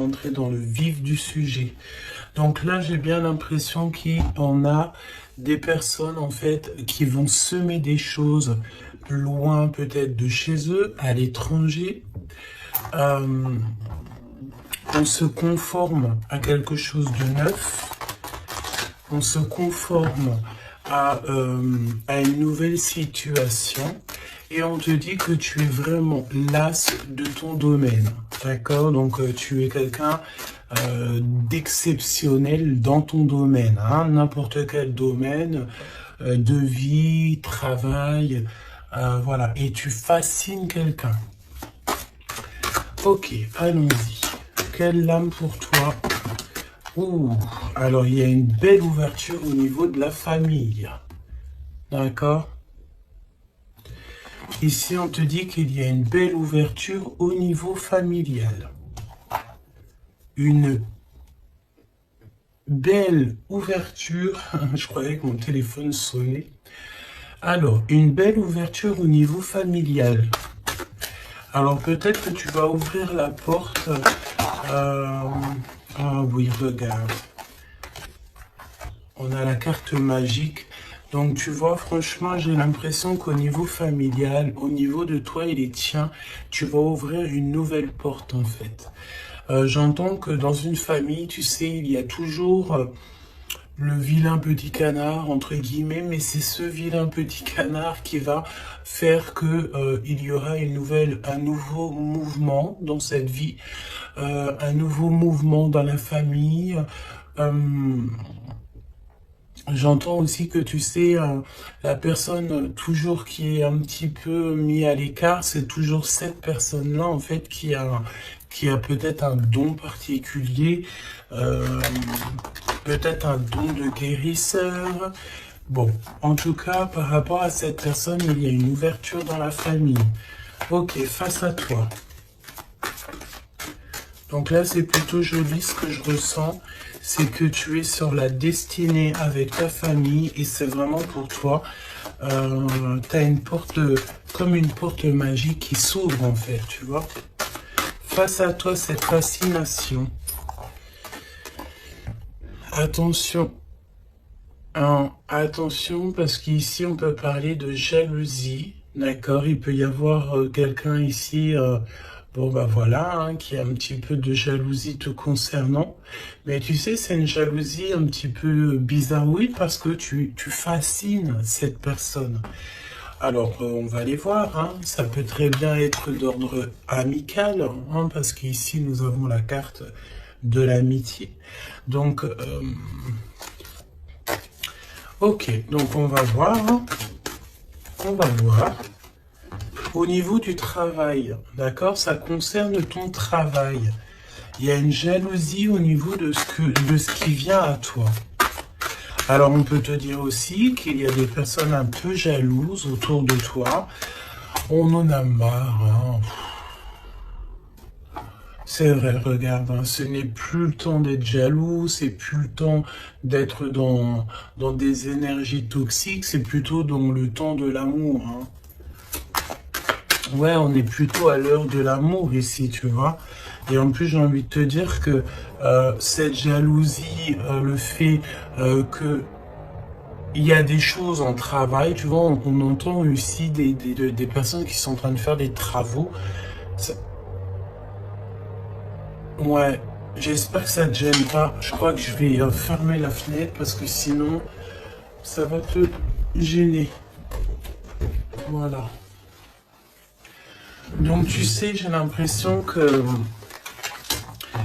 entrer dans le vif du sujet. Donc là, j'ai bien l'impression qu'on a des personnes, en fait, qui vont semer des choses loin, peut-être de chez eux, à l'étranger. On se conforme à quelque chose de neuf. On se conforme à une nouvelle situation. Et on te dit que tu es vraiment l'as de ton domaine, d'accord? Donc tu es quelqu'un d'exceptionnel dans ton domaine, hein? N'importe quel domaine de vie, travail, voilà. Et tu fascines quelqu'un. Ok, allons-y. Quelle lame pour toi? Ouh, alors il y a une belle ouverture au niveau de la famille, d'accord? Ici, on te dit qu'il y a une belle ouverture au niveau familial. Une belle ouverture. Je croyais que mon téléphone sonnait. Alors, une belle ouverture au niveau familial. Alors, peut-être que tu vas ouvrir la porte. Ah oui, regarde. On a la carte magique. Donc, tu vois, franchement, j'ai l'impression qu'au niveau familial, au niveau de toi et les tiens, tu vas ouvrir une nouvelle porte, en fait. J'entends que dans une famille, tu sais, il y a toujours le vilain petit canard, entre guillemets, mais c'est ce vilain petit canard qui va faire que il y aura un nouveau mouvement dans cette vie, un nouveau mouvement dans la famille. J'entends aussi que tu sais, la personne toujours qui est un petit peu mis à l'écart, c'est toujours cette personne-là en fait qui a peut-être un don particulier, peut-être un don de guérisseur. Bon, en tout cas, par rapport à cette personne, il y a une ouverture dans la famille. Ok, face à toi. Donc là, c'est plutôt joli ce que je ressens. C'est que tu es sur la destinée avec ta famille et c'est vraiment pour toi. Tu as une porte, comme une porte magique qui s'ouvre en fait, tu vois. Face à toi, cette fascination. Attention. Attention, parce qu'ici, on peut parler de jalousie. D'accord, il peut y avoir quelqu'un ici... bon, bah voilà, hein, qui a un petit peu de jalousie te concernant. Mais tu sais, c'est une jalousie un petit peu bizarroïde parce que tu fascines cette personne. Alors, on va aller voir, hein. Ça peut très bien être d'ordre amical, hein, parce qu'ici, nous avons la carte de l'amitié. Donc, ok, donc on va voir, hein. On va voir. Au niveau du travail, d'accord, ça concerne ton travail. Il y a une jalousie au niveau de ce qui vient à toi. Alors, on peut te dire aussi qu'il y a des personnes un peu jalouses autour de toi. On en a marre, hein. C'est vrai, regarde, hein, ce n'est plus le temps d'être jaloux, c'est plus le temps d'être dans des énergies toxiques, c'est plutôt dans le temps de l'amour, hein. Ouais, on est plutôt à l'heure de l'amour ici, tu vois. Et en plus, j'ai envie de te dire que cette jalousie, le fait que il y a des choses en travail, tu vois, on entend aussi des personnes qui sont en train de faire des travaux. Ouais, j'espère que ça ne te gêne pas. Je crois que je vais fermer la fenêtre parce que sinon, ça va te gêner. Voilà. Donc tu sais, j'ai l'impression que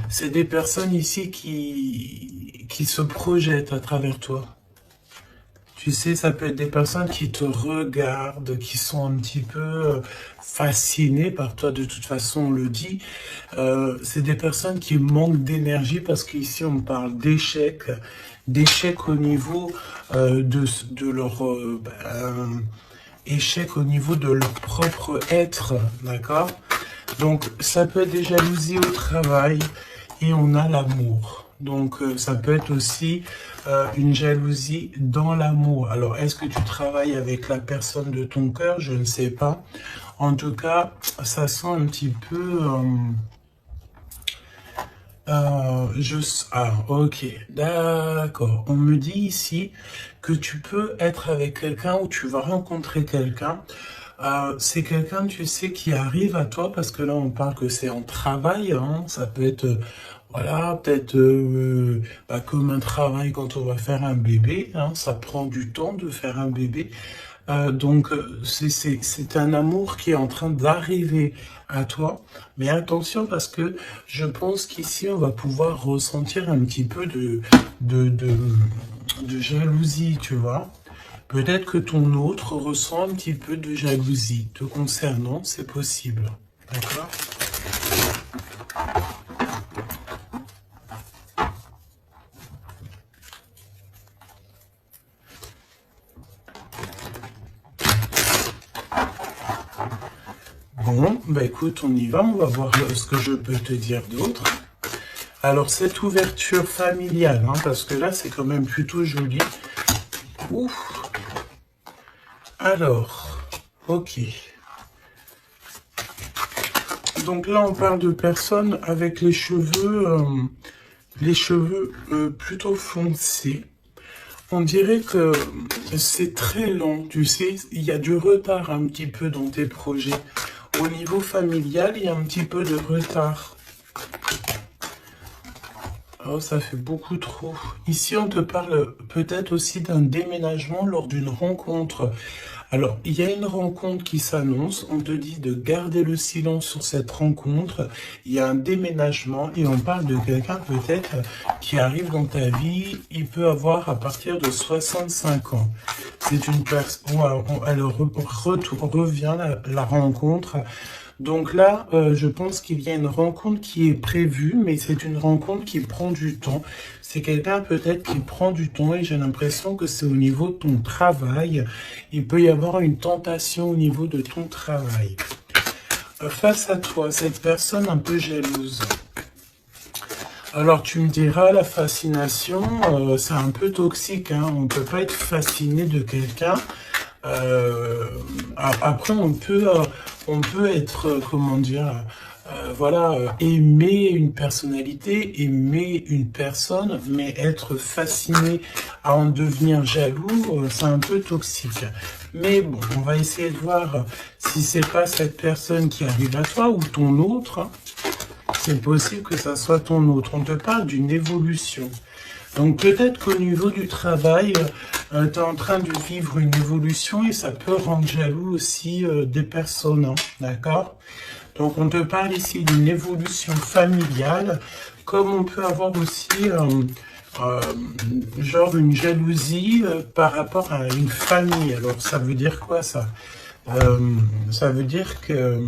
c'est des personnes ici qui se projettent à travers toi. Tu sais, ça peut être des personnes qui te regardent, qui sont un petit peu fascinées par toi, de toute façon, on le dit. C'est des personnes qui manquent d'énergie parce qu'ici, on parle d'échec au niveau de leur... échec au niveau de leur propre être, d'accord? Donc, ça peut être des jalousies au travail et on a l'amour. Donc, ça peut être aussi une jalousie dans l'amour. Alors, est-ce que tu travailles avec la personne de ton cœur? Je ne sais pas. En tout cas, ça sent un petit peu Ok, d'accord. On me dit ici que tu peux être avec quelqu'un ou tu vas rencontrer quelqu'un. C'est quelqu'un, tu sais, qui arrive à toi parce que là, on parle que c'est en travail. Hein, ça peut être, voilà, peut-être comme un travail quand on va faire un bébé. Hein, ça prend du temps de faire un bébé. C'est un amour qui est en train d'arriver à toi. Mais attention parce que je pense qu'ici, on va pouvoir ressentir un petit peu de, de, de jalousie, tu vois. Peut-être que ton autre ressent un petit peu de jalousie te concernant, c'est possible. D'accord? Bon, bah écoute, on y va, on va voir ce que je peux te dire d'autre. Alors, cette ouverture familiale, hein, parce que là, c'est quand même plutôt joli. Ouf. Alors, ok. Donc là, on parle de personnes avec les cheveux plutôt foncés. On dirait que c'est très lent, tu sais, il y a du retard un petit peu dans tes projets. Au niveau familial, il y a un petit peu de retard. Oh, ça fait beaucoup trop. Ici, on te parle peut-être aussi d'un déménagement lors d'une rencontre. Alors, il y a une rencontre qui s'annonce. On te dit de garder le silence sur cette rencontre. Il y a un déménagement et on parle de quelqu'un peut-être qui arrive dans ta vie. Il peut avoir à partir de 65 ans. C'est une personne. Elle revient la rencontre. Donc là, je pense qu'il y a une rencontre qui est prévue, mais c'est une rencontre qui prend du temps. C'est quelqu'un peut-être qui prend du temps et j'ai l'impression que c'est au niveau de ton travail. Il peut y avoir une tentation au niveau de ton travail. Face à toi, cette personne un peu jalouse. Alors tu me diras, la fascination, c'est un peu toxique. Hein. On ne peut pas être fasciné de quelqu'un. Après, on peut être, comment dire, voilà, aimer une personnalité, aimer une personne, mais être fasciné à en devenir jaloux, c'est un peu toxique. Mais bon, on va essayer de voir si c'est pas cette personne qui arrive à toi ou ton autre. Hein. C'est possible que ça soit ton autre. On te parle d'une évolution. Donc peut-être qu'au niveau du travail, tu es en train de vivre une évolution et ça peut rendre jaloux aussi des personnes, hein, d'accord? Donc on te parle ici d'une évolution familiale, comme on peut avoir aussi genre une jalousie par rapport à une famille. Alors ça veut dire quoi ça? Ça veut dire que...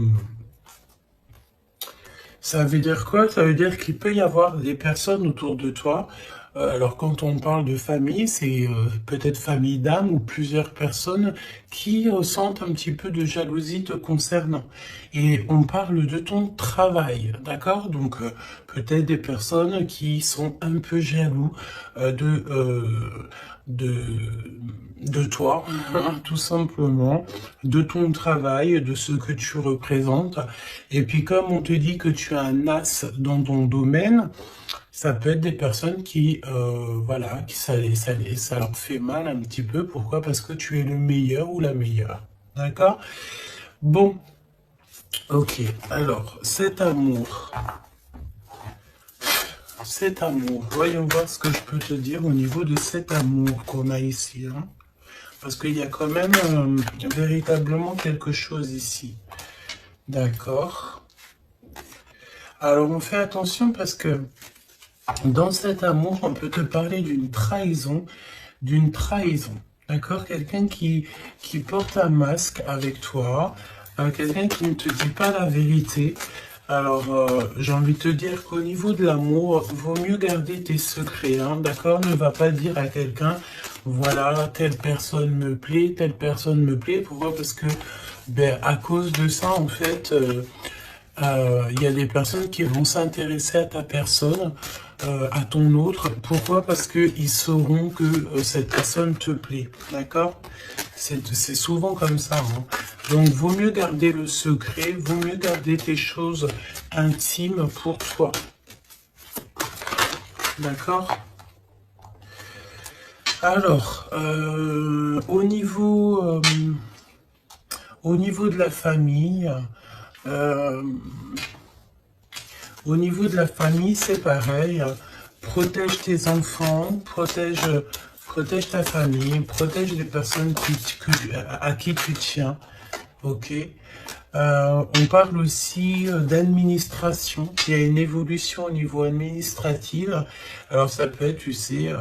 Ça veut dire quoi? Ça veut dire qu'il peut y avoir des personnes autour de toi. Alors quand on parle de famille, c'est peut-être famille d'âme ou plusieurs personnes qui ressentent un petit peu de jalousie te concernant. Et on parle de ton travail, d'accord? Donc peut-être des personnes qui sont un peu jaloux euh, de, euh, de, de toi, tout simplement, de ton travail, de ce que tu représentes. Et puis comme on te dit que tu es un as dans ton domaine, ça peut être des personnes qui, voilà, qui ça leur fait mal un petit peu. Pourquoi? Parce que tu es le meilleur ou la meilleure. D'accord? Bon, ok. Alors, cet amour, voyons voir ce que je peux te dire au niveau de cet amour qu'on a ici. Hein. Parce qu'il y a quand même véritablement quelque chose ici. D'accord? Alors, on fait attention parce que dans cet amour, on peut te parler d'une trahison, d'accord? Quelqu'un qui porte un masque avec toi, quelqu'un qui ne te dit pas la vérité. Alors, j'ai envie de te dire qu'au niveau de l'amour, vaut mieux garder tes secrets, hein, d'accord? Ne va pas dire à quelqu'un, voilà, telle personne me plaît, telle personne me plaît. Pourquoi? Parce que, ben, à cause de ça, en fait, il y a des personnes qui vont s'intéresser à ta personne, à ton autre. Pourquoi? Parce qu'ils sauront que cette personne te plaît. D'accord? C'est souvent comme ça. Hein. Donc, vaut mieux garder le secret, vaut mieux garder tes choses intimes pour toi. D'accord? Alors, au niveau de la famille, euh, c'est pareil. Protège tes enfants, protège ta famille, protège les personnes à qui tu tiens. Ok. On parle aussi d'administration. Il y a une évolution au niveau administratif. Alors ça peut être, tu sais,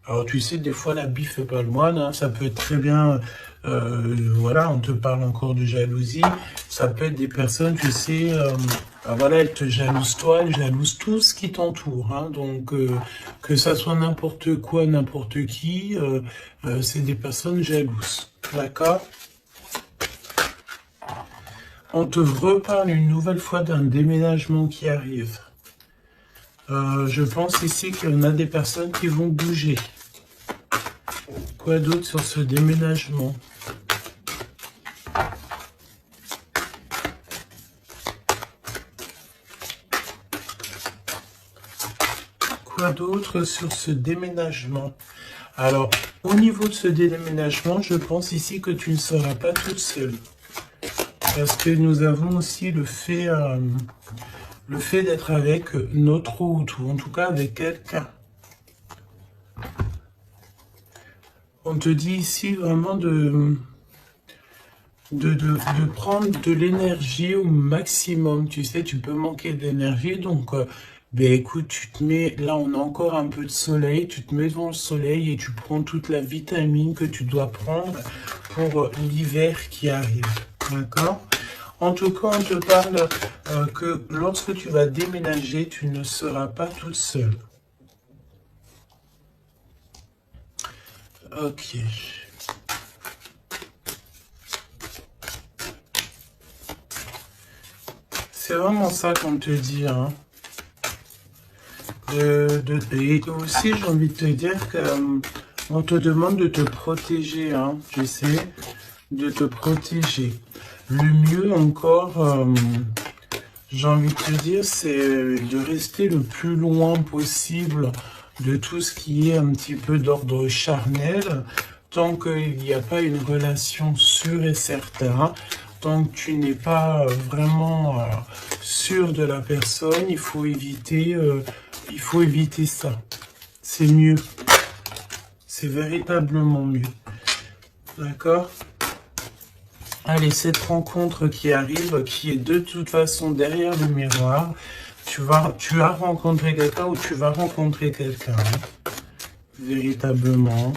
alors tu sais, des fois la bille fait pas le moine. Hein. Ça peut être très bien, voilà, on te parle encore de jalousie. Ça peut être des personnes, tu sais, voilà, elles te jalousent toi, elles jalousent tout ce qui t'entoure. Hein. Donc que ça soit n'importe quoi, n'importe qui, c'est des personnes jalouses. D'accord? On te reparle une nouvelle fois d'un déménagement qui arrive. Je pense ici qu'il y en a des personnes qui vont bouger. Quoi d'autre sur ce déménagement? Quoi d'autre sur ce déménagement? Alors, au niveau de ce déménagement, je pense ici que tu ne seras pas toute seule. Parce que nous avons aussi le fait d'être avec notre autre, ou en tout cas avec quelqu'un. On te dit ici vraiment de prendre de l'énergie au maximum. Tu sais, tu peux manquer d'énergie, donc ben écoute, tu te mets, là on a encore un peu de soleil, tu te mets devant le soleil et tu prends toute la vitamine que tu dois prendre pour l'hiver qui arrive. D'accord? En tout cas, on te parle que lorsque tu vas déménager, tu ne seras pas toute seule. Ok. C'est vraiment ça qu'on te dit. Hein. Et aussi, j'ai envie de te dire que on te demande de te protéger. Hein, tu sais, de te protéger. Le mieux encore, j'ai envie de te dire, c'est de rester le plus loin possible de tout ce qui est un petit peu d'ordre charnel, tant qu'il n'y a pas une relation sûre et certaine, tant que tu n'es pas vraiment sûr de la personne, il faut éviter ça. C'est mieux. C'est véritablement mieux. D'accord? Allez, cette rencontre qui arrive, qui est de toute façon derrière le miroir, tu as rencontré quelqu'un ou tu vas rencontrer quelqu'un, hein, véritablement.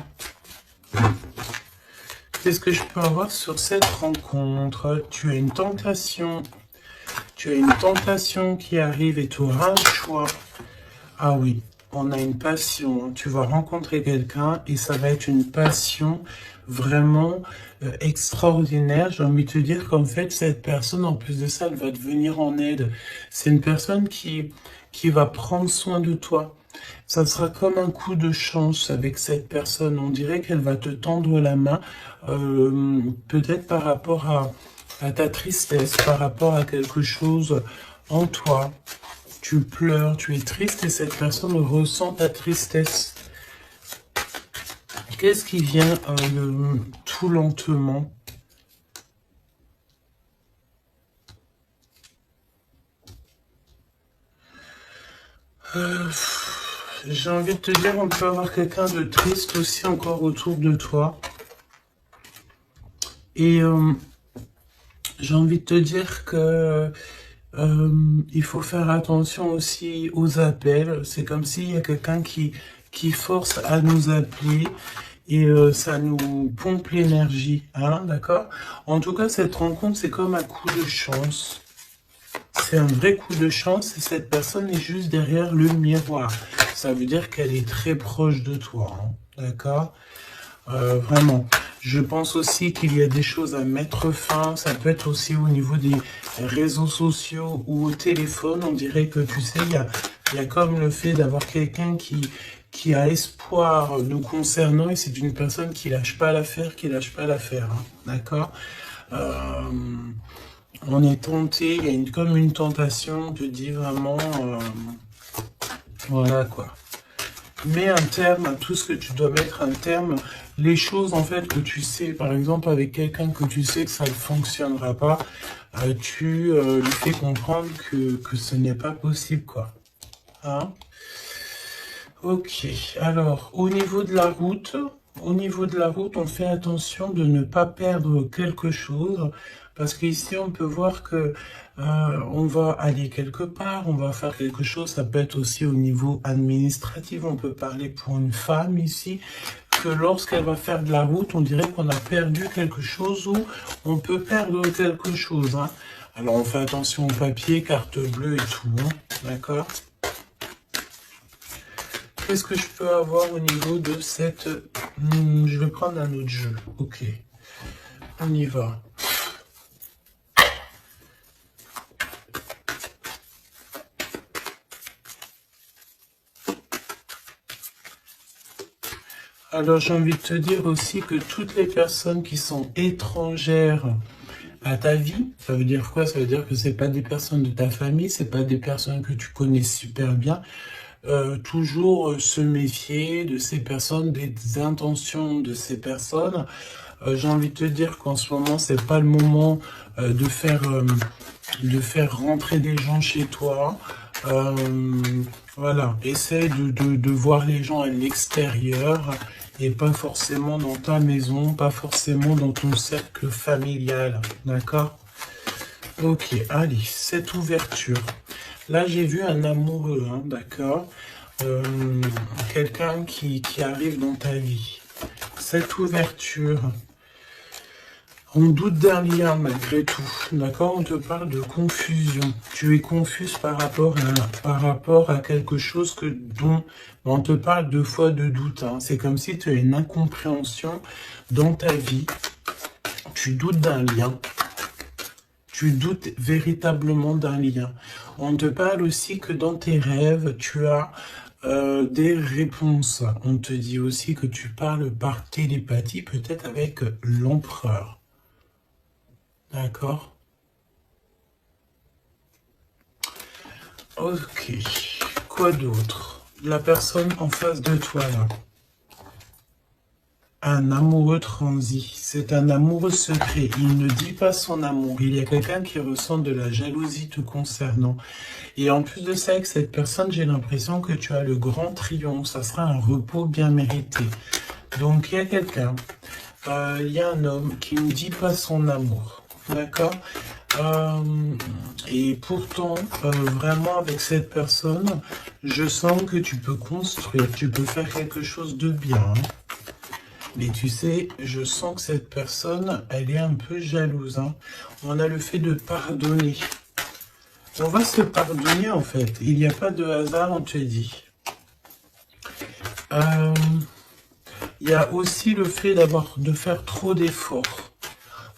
Qu'est-ce que je peux avoir sur cette rencontre? Tu as une tentation. Tu as une tentation qui arrive et tu auras un choix. Ah oui, on a une passion. Tu vas rencontrer quelqu'un et ça va être une passion vraiment extraordinaire. J'ai envie de te dire qu'en fait, cette personne, en plus de ça, elle va te venir en aide. C'est une personne qui va prendre soin de toi. Ça sera comme un coup de chance avec cette personne. On dirait qu'elle va te tendre la main, peut-être par rapport à ta tristesse, par rapport à quelque chose en toi. Tu pleures, tu es triste et cette personne ressent ta tristesse. Qu'est-ce qui vient tout lentement? J'ai envie de te dire, on peut avoir quelqu'un de triste aussi encore autour de toi. Et j'ai envie de te dire que il faut faire attention aussi aux appels. C'est comme s'il y a quelqu'un qui force à nous appeler et ça nous pompe l'énergie. Hein, d'accord? En tout cas, cette rencontre, c'est comme un coup de chance. C'est un vrai coup de chance et cette personne est juste derrière le miroir. Ça veut dire qu'elle est très proche de toi. Hein, d'accord? Vraiment. Je pense aussi qu'il y a des choses à mettre fin. Ça peut être aussi au niveau des réseaux sociaux ou au téléphone. On dirait que, tu sais, il y a comme le fait d'avoir quelqu'un qui a espoir nous concernant et c'est une personne qui lâche pas l'affaire, hein, d'accord? On est tenté, il y a comme une tentation, je dis vraiment, voilà quoi. Mets un terme à tout ce que tu dois mettre un terme. Les choses, en fait, que tu sais, par exemple, avec quelqu'un que tu sais que ça ne fonctionnera pas, tu lui fais comprendre que ce n'est pas possible, quoi. Hein? Ok, alors, au niveau de la route, on fait attention de ne pas perdre quelque chose, parce qu'ici, on peut voir que on va aller quelque part, on va faire quelque chose, ça peut être aussi au niveau administratif, on peut parler pour une femme ici, que lorsqu'elle va faire de la route, on dirait qu'on a perdu quelque chose ou on peut perdre quelque chose. Hein. Alors, on fait attention au papier, carte bleue et tout, hein, d'accord? Qu'est-ce que je peux avoir au niveau de cette... je vais prendre un autre jeu. Ok. On y va. Alors, j'ai envie de te dire aussi que toutes les personnes qui sont étrangères à ta vie, ça veut dire quoi? Ça veut dire que c'est pas des personnes de ta famille, c'est pas des personnes que tu connais super bien. Toujours se méfier de ces personnes, des intentions de ces personnes. J'ai envie de te dire qu'en ce moment, c'est pas le moment de faire rentrer des gens chez toi. Voilà, essaie de voir les gens à l'extérieur et pas forcément dans ta maison, pas forcément dans ton cercle familial, d'accord? Ok, allez, cette ouverture. Là, j'ai vu un amoureux, hein, d'accord? Quelqu'un qui arrive dans ta vie. Cette ouverture, on doute d'un lien malgré tout, d'accord? On te parle de confusion. Tu es confuse par rapport à quelque chose dont on te parle deux fois de doute. Hein. C'est comme si tu as une incompréhension dans ta vie. Tu doutes d'un lien. Tu doutes véritablement d'un lien. On te parle aussi que dans tes rêves, tu as des réponses. On te dit aussi que tu parles par télépathie, peut-être avec l'empereur. D'accord? Ok. Quoi d'autre? La personne en face de toi, là. Un amoureux transi, c'est un amoureux secret, il ne dit pas son amour, il y a quelqu'un qui ressent de la jalousie te concernant. Et en plus de ça, avec cette personne, j'ai l'impression que tu as le grand triomphe, ça sera un repos bien mérité. Donc il y a quelqu'un, il y a un homme qui ne dit pas son amour, d'accord? Et pourtant, vraiment avec cette personne, je sens que tu peux construire, tu peux faire quelque chose de bien. Hein. Mais tu sais, je sens que cette personne, elle est un peu jalouse. Hein. On a le fait de pardonner. On va se pardonner en fait. Il n'y a pas de hasard, on te dit. Il y a aussi le fait de faire trop d'efforts.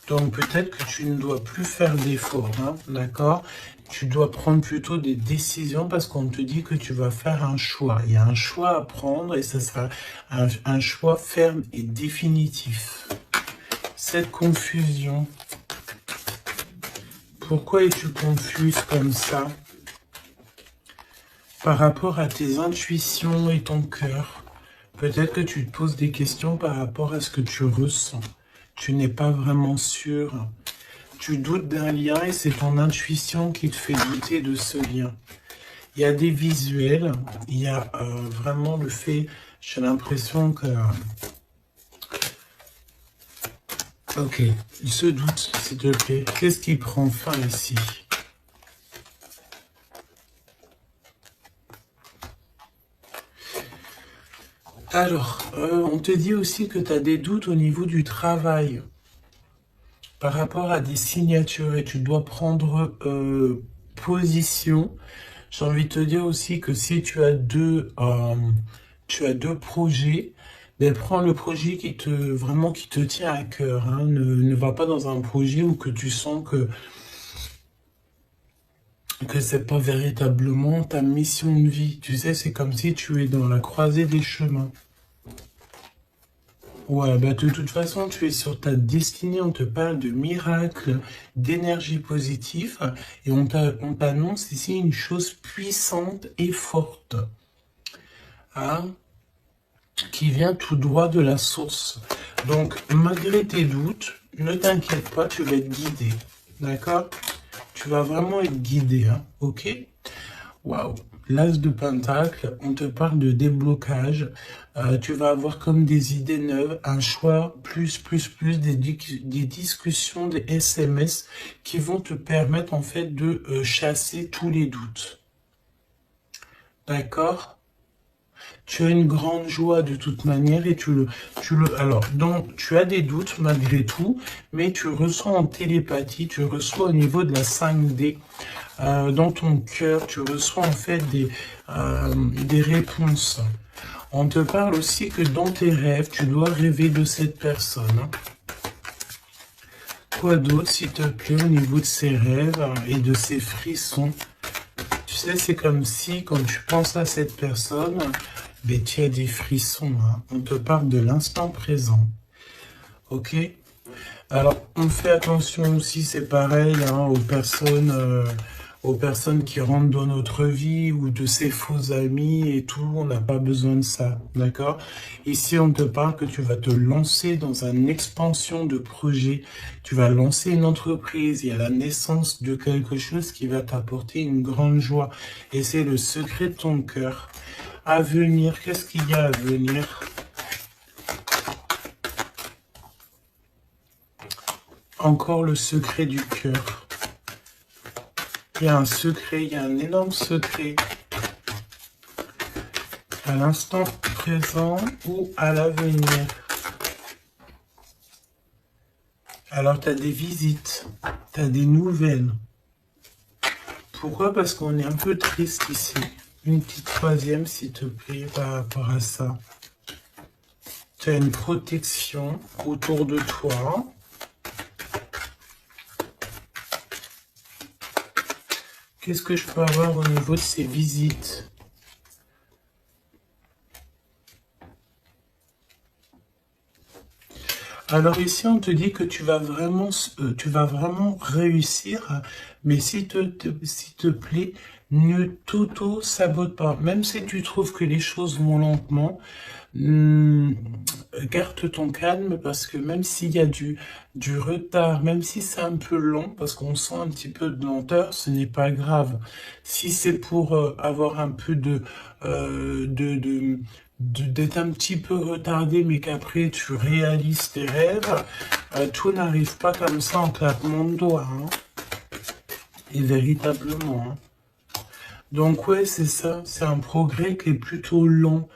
Donc peut-être que tu ne dois plus faire d'efforts, hein, d'accord? Tu dois prendre plutôt des décisions parce qu'on te dit que tu vas faire un choix. Il y a un choix à prendre et ce sera un choix ferme et définitif. Cette confusion, pourquoi es-tu confuse comme ça? Par rapport à tes intuitions et ton cœur, peut-être que tu te poses des questions par rapport à ce que tu ressens. Tu n'es pas vraiment sûr. Tu doutes d'un lien et c'est ton intuition qui te fait douter de ce lien. Il y a des visuels, il y a vraiment le fait, j'ai l'impression que... Ok, il se doute, s'il te plaît. Qu'est-ce qui prend fin ici? Alors, on te dit aussi que tu as des doutes au niveau du travail par rapport à des signatures et tu dois prendre position. J'ai envie de te dire aussi que si tu as deux projets, ben prends le projet qui te tient à cœur. Hein. Ne va pas dans un projet où que tu sens que c'est pas véritablement ta mission de vie. Tu sais, c'est comme si tu es dans la croisée des chemins. Ouais, bah de toute façon, tu es sur ta destinée, on te parle de miracles, d'énergie positive, et on t'annonce ici une chose puissante et forte. Hein? qui vient tout droit de la source. Donc, malgré tes doutes, ne t'inquiète pas, tu vas être guidé. D'accord? Tu vas vraiment être guidé, hein, ok? Waouh! L'As de Pentacle, on te parle de déblocage. Tu vas avoir comme des idées neuves, un choix, des discussions, des SMS qui vont te permettre en fait de chasser tous les doutes. D'accord? Tu as une grande joie de toute manière et alors, donc, tu as des doutes malgré tout, mais tu ressens en télépathie, tu reçois au niveau de la 5D, dans ton cœur, tu reçois en fait des réponses. On te parle aussi que dans tes rêves, tu dois rêver de cette personne. Quoi d'autre, s'il te plaît, au niveau de ces rêves et de ces frissons? Tu sais, c'est comme si, quand tu penses à cette personne, ben, tu as des frissons. Hein. On te parle de l'instant présent. Ok? Alors, on fait attention aussi, c'est pareil, hein, aux personnes qui rentrent dans notre vie ou de ces faux amis et tout. On n'a pas besoin de ça, d'accord? Ici, on te parle que tu vas te lancer dans une expansion de projet. Tu vas lancer une entreprise. Il y a la naissance de quelque chose qui va t'apporter une grande joie. Et c'est le secret de ton cœur. À venir, qu'est-ce qu'il y a à venir? Encore le secret du cœur. Il y a un secret, il y a un énorme secret. À l'instant présent ou à l'avenir. Alors, tu as des visites, tu as des nouvelles. Pourquoi? Parce qu'on est un peu triste ici. Une petite troisième, s'il te plaît, par rapport à ça. Tu as une protection autour de toi. Qu'est-ce que je peux avoir au niveau de ces visites? Alors ici, on te dit que tu vas vraiment réussir, mais s'il te plaît, ne t'auto-sabote pas. Même si tu trouves que les choses vont lentement, garde ton calme parce que même s'il y a du retard, même si c'est un peu long, parce qu'on sent un petit peu de lenteur, ce n'est pas grave. Si c'est pour avoir un peu d'être un petit peu retardé, mais qu'après tu réalises tes rêves, tout n'arrive pas comme ça en claquement de doigts, hein. Et véritablement, hein. Donc ouais, c'est ça, c'est un progrès qui est plutôt lent.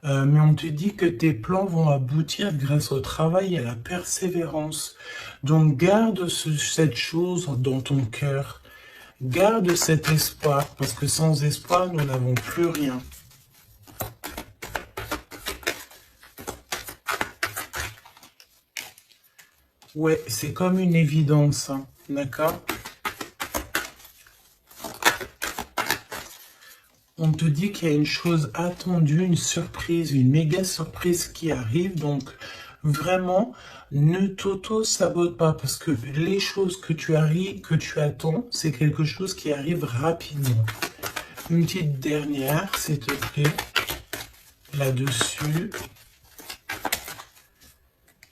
Mais on te dit que tes plans vont aboutir grâce au travail et à la persévérance. Donc garde cette chose dans ton cœur. Garde cet espoir, parce que sans espoir, nous n'avons plus rien. Ouais, c'est comme une évidence, hein, d'accord? On te dit qu'il y a une chose attendue, une surprise, une méga surprise qui arrive. Donc, vraiment, ne t'auto-sabote pas parce que les choses que tu attends, c'est quelque chose qui arrive rapidement. Une petite dernière, s'il te plaît, là-dessus.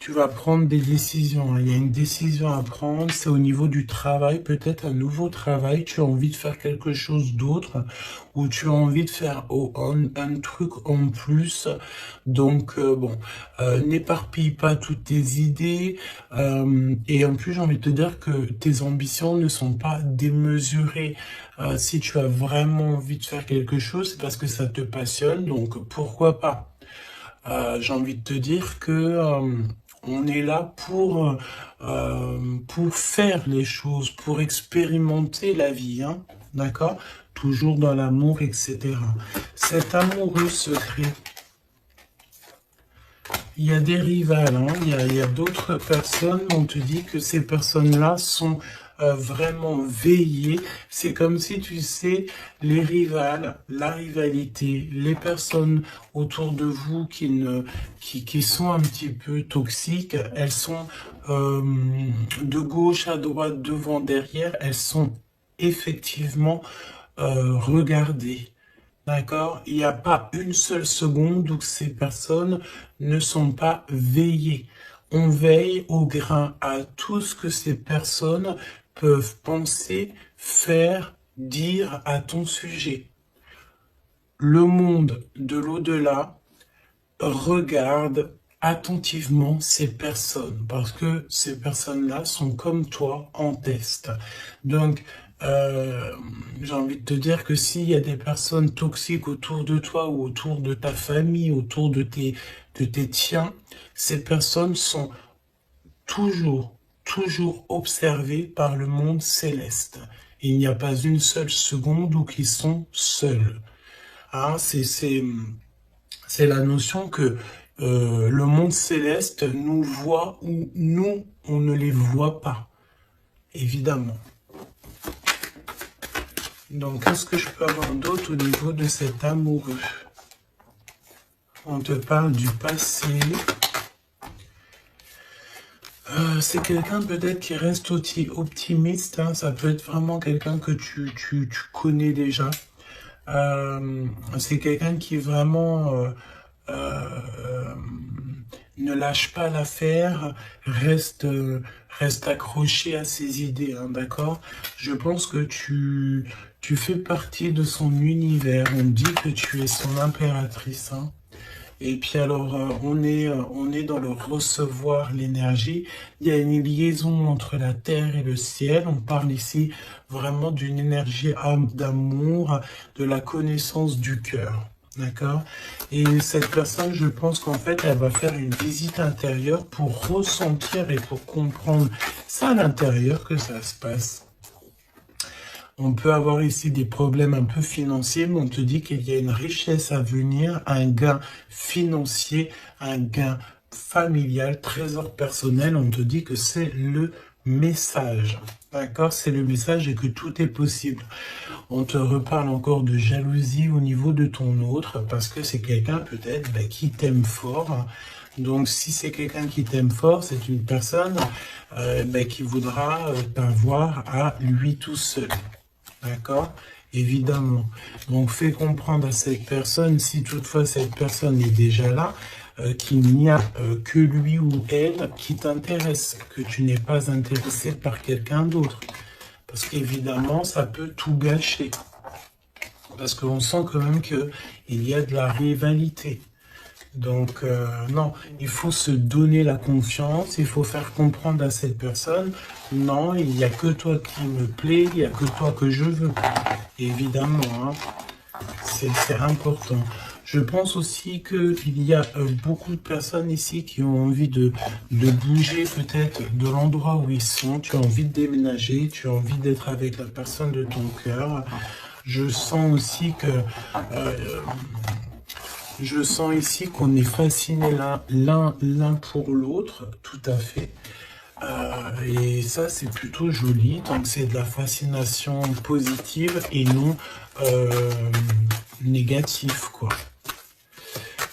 Tu vas prendre des décisions. Il y a une décision à prendre, c'est au niveau du travail, peut-être un nouveau travail. Tu as envie de faire quelque chose d'autre ou tu as envie de faire un truc en plus. Donc, n'éparpille pas toutes tes idées. Et en plus, j'ai envie de te dire que tes ambitions ne sont pas démesurées. Si tu as vraiment envie de faire quelque chose, c'est parce que ça te passionne. Donc, pourquoi pas? J'ai envie de te dire que on est là pour faire les choses, pour expérimenter la vie, hein, d'accord? Toujours dans l'amour, etc. Cet amoureux secret, il y a des rivales, hein, il y a d'autres personnes, on te dit que ces personnes-là sont vraiment veillées. C'est comme si, tu sais, les rivales, la rivalité, les personnes autour de vous qui sont un petit peu toxiques, elles sont de gauche à droite, devant, derrière, elles sont effectivement regardées. D'accord? Il n'y a pas une seule seconde où ces personnes ne sont pas veillées. On veille au grain à tout ce que ces personnes peuvent penser, faire, dire à ton sujet. Le monde de l'au-delà regarde attentivement ces personnes parce que ces personnes-là sont comme toi en test. Donc, j'ai envie de te dire que s'il y a des personnes toxiques autour de toi ou autour de ta famille, autour de tes tiens, ces personnes sont toujours observées par le monde céleste. Il n'y a pas une seule seconde où ils sont seuls. Hein, c'est la notion que le monde céleste nous voit ou nous, on ne les voit pas, évidemment. Donc, qu'est-ce que je peux avoir d'autre au niveau de cet amoureux? On te parle du passé. C'est quelqu'un peut-être qui reste optimiste. Hein, ça peut être vraiment quelqu'un que tu connais déjà. C'est quelqu'un qui vraiment ne lâche pas l'affaire, reste accroché à ses idées, hein, d'accord? Je pense que tu fais partie de son univers. On dit que tu es son impératrice, hein. Et puis alors, on est dans le recevoir l'énergie. Il y a une liaison entre la terre et le ciel. On parle ici vraiment d'une énergie d'amour, de la connaissance du cœur. D'accord? Et cette personne, je pense qu'en fait, elle va faire une visite intérieure pour ressentir et pour comprendre ça à l'intérieur que ça se passe. On peut avoir ici des problèmes un peu financiers, mais on te dit qu'il y a une richesse à venir, un gain financier, un gain familial, trésor personnel. On te dit que c'est le message. D'accord? C'est le message et que tout est possible. On te reparle encore de jalousie au niveau de ton autre, parce que c'est quelqu'un peut-être qui t'aime fort. Donc, si c'est quelqu'un qui t'aime fort, c'est une personne qui voudra t'avoir à lui tout seul. D'accord? Évidemment. Donc, fais comprendre à cette personne, si toutefois cette personne est déjà là, qu'il n'y a que lui ou elle qui t'intéresse, que tu n'es pas intéressé par quelqu'un d'autre. Parce qu'évidemment, ça peut tout gâcher. Parce qu'on sent quand même qu'il y a de la rivalité. Donc, non, il faut se donner la confiance, il faut faire comprendre à cette personne, non, il n'y a que toi qui me plaît, il n'y a que toi que je veux. Évidemment, hein, c'est important. Je pense aussi qu'il y a beaucoup de personnes ici qui ont envie de bouger peut-être de l'endroit où ils sont. Tu as envie de déménager, tu as envie d'être avec la personne de ton cœur. Je sens aussi que... je sens ici qu'on est fasciné l'un pour l'autre, tout à fait. Et ça, c'est plutôt joli. Donc, c'est de la fascination positive et non négative, quoi.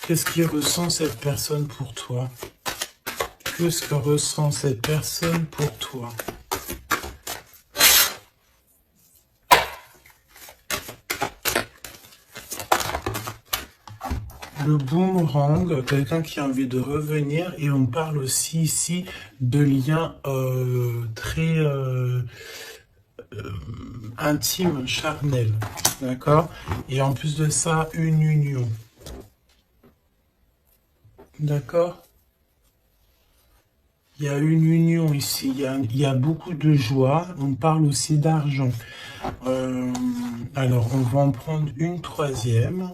Qu'est-ce que ressent cette personne pour toi? Qu'est-ce que ressent cette personne pour toi? Le boomerang, quelqu'un qui a envie de revenir, et on parle aussi ici de liens très intimes, charnels, d'accord? Et en plus de ça, une union, d'accord? Il y a une union ici, il y a beaucoup de joie, on parle aussi d'argent. Alors, on va en prendre une troisième.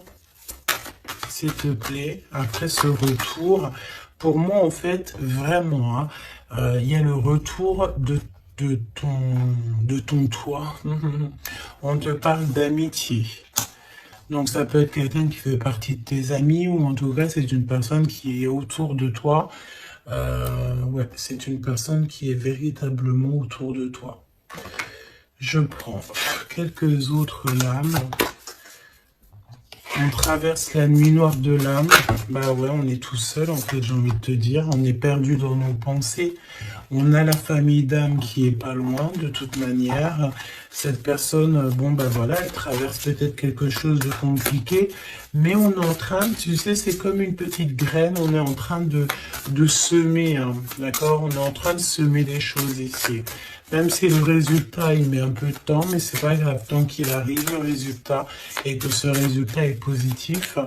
S'il te plaît, après ce retour, pour moi, en fait, vraiment, hein, il y a le retour de ton toi. On te parle d'amitié. Donc, ça peut être quelqu'un qui fait partie de tes amis, ou en tout cas, c'est une personne qui est autour de toi. Ouais, c'est une personne qui est véritablement autour de toi. Je prends quelques autres lames. On traverse la nuit noire de l'âme. Bah ouais, on est tout seul en fait, j'ai envie de te dire. On est perdu dans nos pensées. On a la famille d'âme qui est pas loin de toute manière. Cette personne, bon bah voilà, elle traverse peut-être quelque chose de compliqué, mais on est en train, tu sais, c'est comme une petite graine, on est en train de semer, hein, d'accord? On est en train de semer des choses ici. Même si le résultat, il met un peu de temps, mais c'est pas grave, tant qu'il arrive le résultat et que ce résultat est positif,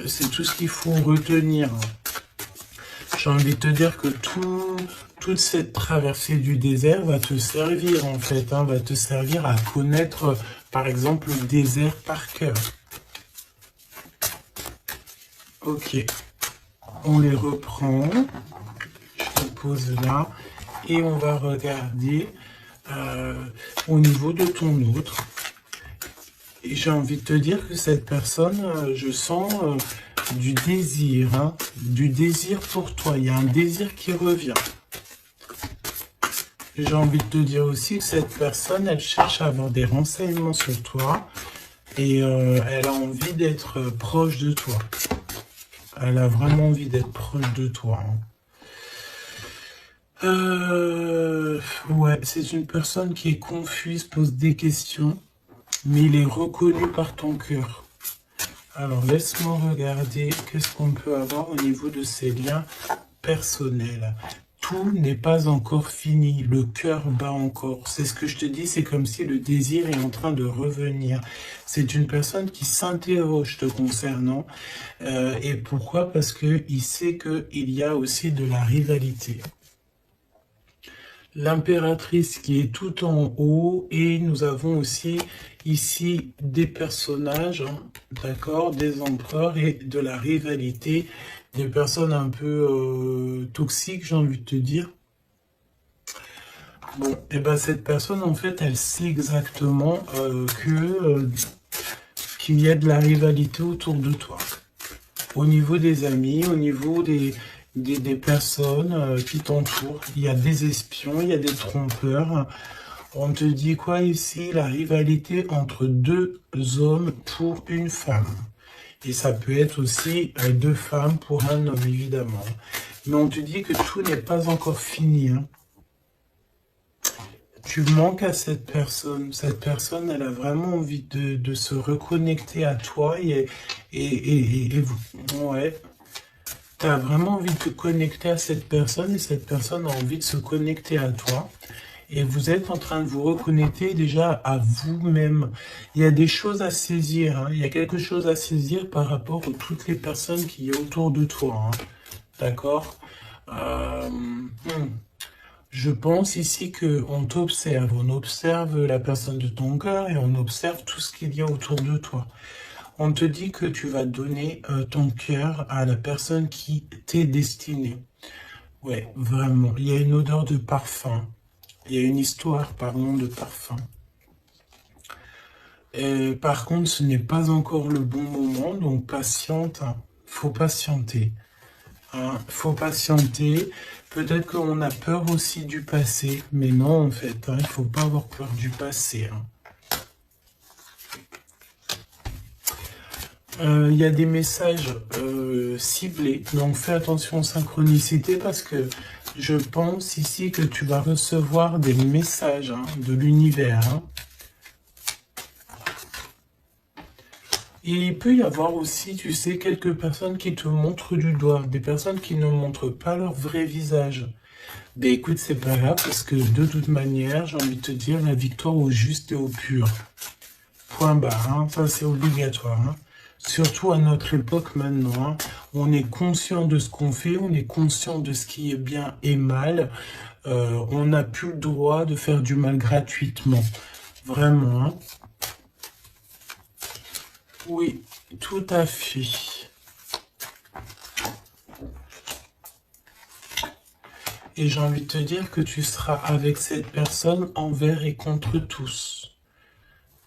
c'est tout ce qu'il faut retenir. J'ai envie de te dire que toute cette traversée du désert va te servir en fait, hein, va te servir à connaître par exemple le désert par cœur. Ok, on les reprend, je te pose là et on va regarder au niveau de ton autre. Et j'ai envie de te dire que cette personne, je sens du désir, hein, du désir pour toi. Il y a un désir qui revient. J'ai envie de te dire aussi que cette personne, elle cherche à avoir des renseignements sur toi et elle a envie d'être proche de toi. Elle a vraiment envie d'être proche de toi. Hein. Ouais, c'est une personne qui est confuse, pose des questions, mais il est reconnu par ton cœur. Alors, laisse-moi regarder qu'est-ce qu'on peut avoir au niveau de ces liens personnels. Tout n'est pas encore fini, le cœur bat encore. C'est ce que je te dis, c'est comme si le désir est en train de revenir. C'est une personne qui s'interroge te concernant. Et pourquoi? Parce qu'il sait qu'il y a aussi de la rivalité. L'impératrice qui est tout en haut et nous avons aussi ici des personnages, hein, d'accord, des empereurs et de la rivalité, des personnes un peu toxiques, j'ai envie de te dire. Bon, et ben cette personne en fait, elle sait exactement qu'il y a de la rivalité autour de toi. Au niveau des amis, au niveau des personnes qui t'entourent, il y a des espions, il y a des trompeurs. On te dit quoi ici? La rivalité entre deux hommes pour une femme. Et ça peut être aussi deux femmes pour un homme, évidemment. Mais on te dit que tout n'est pas encore fini. Hein. Tu manques à cette personne. Cette personne, elle a vraiment envie de se reconnecter à toi. Et ouais. Tu as vraiment envie de te connecter à cette personne et cette personne a envie de se connecter à toi. Et vous êtes en train de vous reconnecter déjà à vous-même. Il y a des choses à saisir. Hein. Il y a quelque chose à saisir par rapport à toutes les personnes qui y a autour de toi. Hein. D'accord Je pense ici qu'on t'observe. On observe la personne de ton cœur et on observe tout ce qu'il y a autour de toi. On te dit que tu vas donner ton cœur à la personne qui t'est destinée. Ouais, vraiment. Il y a une odeur de parfum. Il y a une histoire, pardon, de parfum. Par contre, ce n'est pas encore le bon moment, donc patiente. Hein. Faut patienter. Hein. Faut patienter. Peut-être qu'on a peur aussi du passé, mais non, en fait. Hein, il ne faut pas avoir peur du passé. Hein. Il y a des messages ciblés, donc fais attention aux synchronicités parce que je pense ici que tu vas recevoir des messages hein, de l'univers. Hein. Et il peut y avoir aussi, tu sais, quelques personnes qui te montrent du doigt, des personnes qui ne montrent pas leur vrai visage. Ben écoute, c'est pas grave parce que de toute manière, j'ai envie de te dire la victoire au juste et au pur. Point barre, hein, ça c'est obligatoire. Hein. Surtout à notre époque maintenant, hein, on est conscient de ce qu'on fait, on est conscient de ce qui est bien et mal. On n'a plus le droit de faire du mal gratuitement. Vraiment. Hein. Oui, tout à fait. Et j'ai envie de te dire que tu seras avec cette personne envers et contre tous.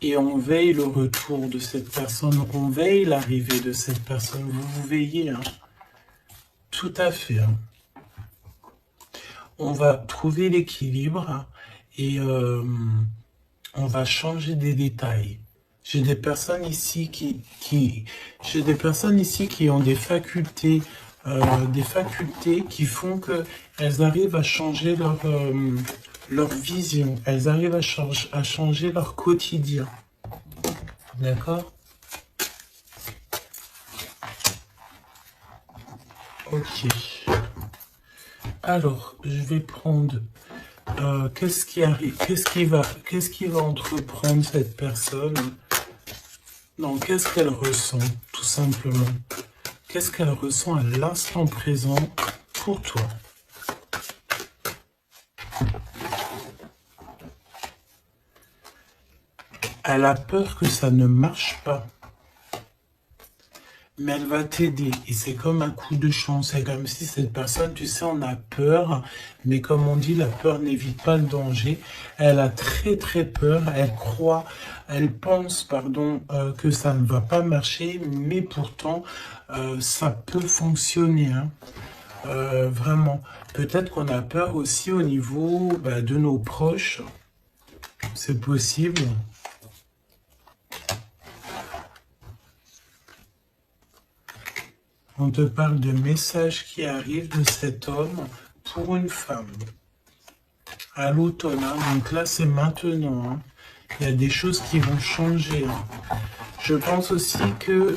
Et on veille le retour de cette personne, on veille l'arrivée de cette personne. Vous veillez, hein. Tout à fait. Hein. On va trouver l'équilibre et on va changer des détails. J'ai des personnes ici j'ai des personnes ici qui ont des facultés qui font que elles arrivent à changer leur vision. Elles arrivent à changer leur quotidien. D'accord? Ok. Alors, je vais prendre qu'est-ce qui arrive, qu'est-ce qui va entreprendre cette personne? Non, qu'est-ce qu'elle ressent, tout simplement? Qu'est-ce qu'elle ressent à l'instant présent pour toi? Elle a peur que ça ne marche pas. Mais elle va t'aider et c'est comme un coup de chance. C'est comme si cette personne, tu sais, on a peur, mais comme on dit, la peur n'évite pas le danger. Elle a très très peur, elle pense, pardon, que ça ne va pas marcher, mais pourtant, ça peut fonctionner, hein. Vraiment. Peut-être qu'on a peur aussi au niveau de nos proches. C'est possible. On te parle de messages qui arrivent de cet homme pour une femme. À l'automne, hein. Donc là c'est maintenant. Hein. Il y a des choses qui vont changer. Hein. Je pense aussi que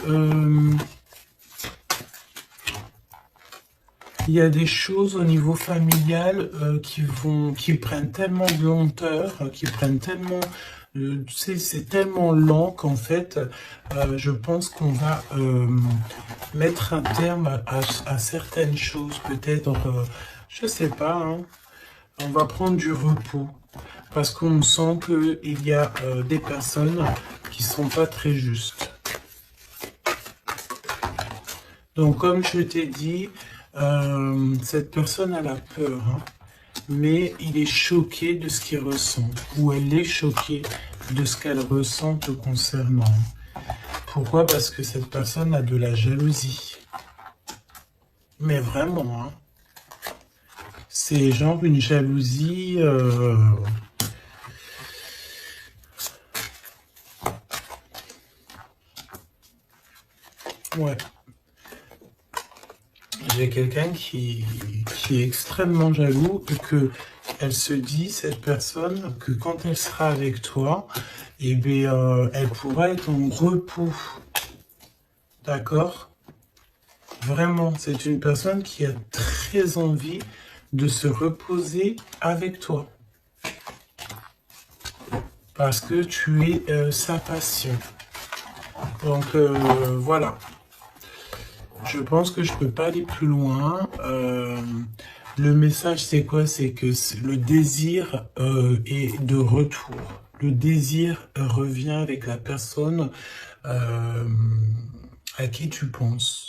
il y a des choses au niveau familial qui prennent tellement de lenteur, qui prennent tellement, tu sais, c'est tellement lent qu'en fait, je pense qu'on va mettre un terme à certaines choses, peut-être, je sais pas, hein, on va prendre du repos, parce qu'on sent qu'il y a des personnes qui sont pas très justes. Donc, comme je t'ai dit, cette personne a la peur, hein, mais il est choqué de ce qu'il ressent, ou elle est choquée de ce qu'elle ressent te concernant. Pourquoi? Parce que cette personne a de la jalousie. Mais vraiment, hein, c'est genre une jalousie... Ouais. J'ai quelqu'un qui est extrêmement jaloux et que elle se dit, cette personne, que quand elle sera avec toi, eh bien, elle pourra être en repos. D'accord? Vraiment, c'est une personne qui a très envie de se reposer avec toi. Parce que tu es sa passion. Donc, voilà. Je pense que je peux pas aller plus loin. Le message, c'est quoi? C'est que le désir est de retour. Le désir revient avec la personne à qui tu penses.